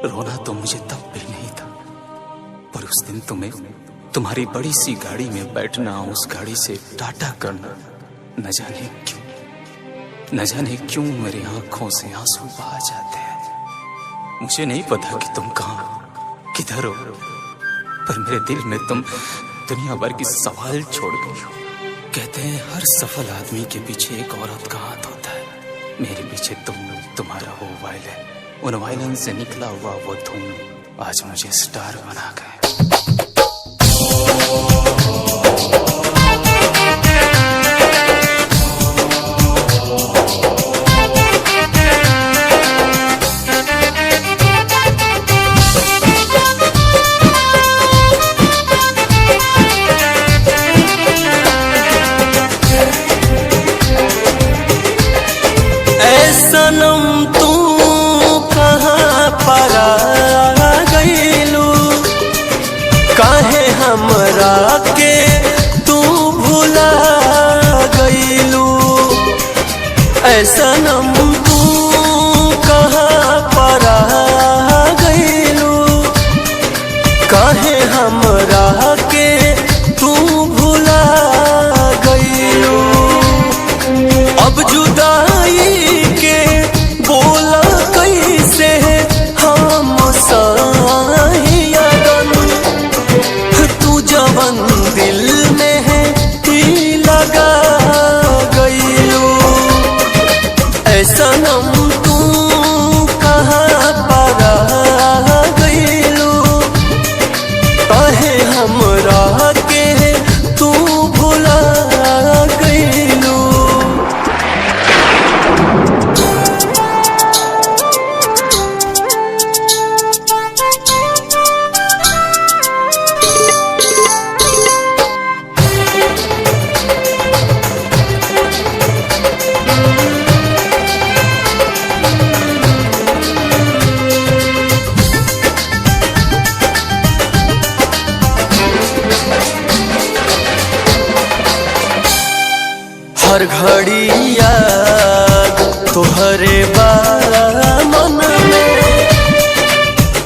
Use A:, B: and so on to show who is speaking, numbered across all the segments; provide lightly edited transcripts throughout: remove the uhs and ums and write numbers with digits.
A: रोना तो मुझे तब भी नहीं था, पर उस दिन तुम्हें तुम्हारी बड़ी सी गाड़ी में बैठना, उस गाड़ी से टाटा करना, न जाने क्यों मेरी आंखों से आंसू बहा जाते हैं। मुझे नहीं पता कि तुम कहाँ किधर हो, पर मेरे दिल में तुम दुनिया भर की सवाल छोड़ गई हो। कहते हैं हर सफल आदमी के पीछे एक औरत का हाथ होता है। मेरे पीछे तुम्हारा वो वायलिन, उन वायलिन से निकला हुआ वो धुन आज मुझे स्टार बना गए।
B: सनम तू कहाँ परा गईलू, काहे हमरा के तू भुला गईलू। ऐ सनम तू कहाँ परा गईलू, काहे हमरा के तू भुला गईलू। अब जुदाई दिल में है ही लगा गईलू। ऐसा सनम तू कहाँ परा गईलू, काहे हमरा के तू भुला गईलू। हर घड़ी याद तोहरे बा मन में,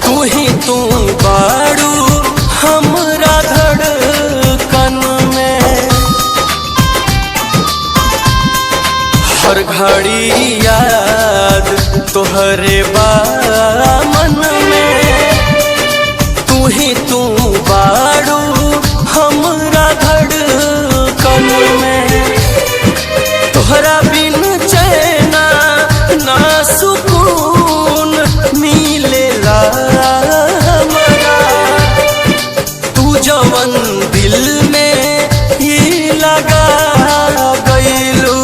B: तू ही तू बाड़ू हमरा धड़कन में। हर घड़ी याद तोहरे बा मन में, तू ही तू बाड़ू हमरा धड़कन में। तोहरा बिन चैना ना सुकून मिलेला हमरा, तू जवन दिल में ही लगा गईलू,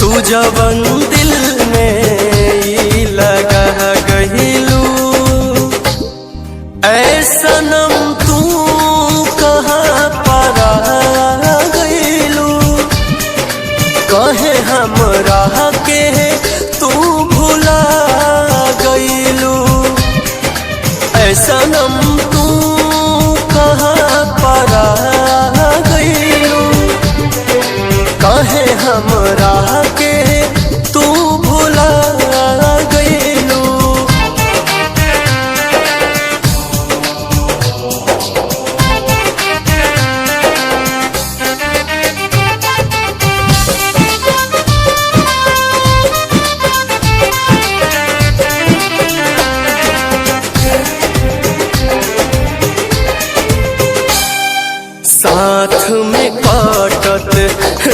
B: तू जवन दिल में ही लगा गईलू। ऐ सनम तू कहाँ परा गईलू, काहे हमरा के तू भुला गईलू। ऐ सनम तू कहाँ परा गईलू, काहे हमरा के तू भुला गईलू। साथ में काटत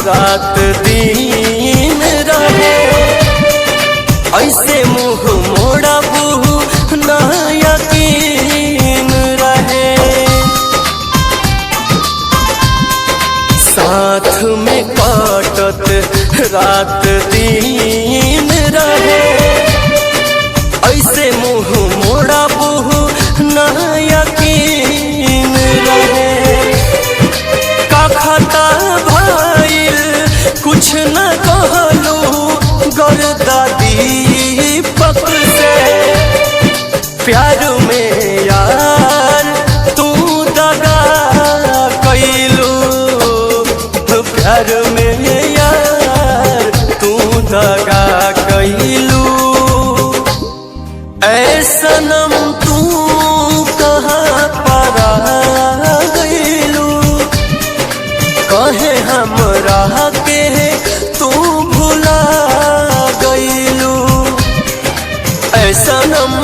B: रात दिन रहे, ऐसे मुँह मोड़ा बहू ना यकीन रहे। साथ में काटत रात दिन रहे, ऐसे मुँह मोड़ा बहू ना यकीन रहे। खाता भइल कुछ न कहलू गर्दा दीपक से, प्यार में यार तू दगा कइलू, प्यार में यार तू दगा कइलू। ऐ हमरा के तू भुला गईलू। ऐ सनम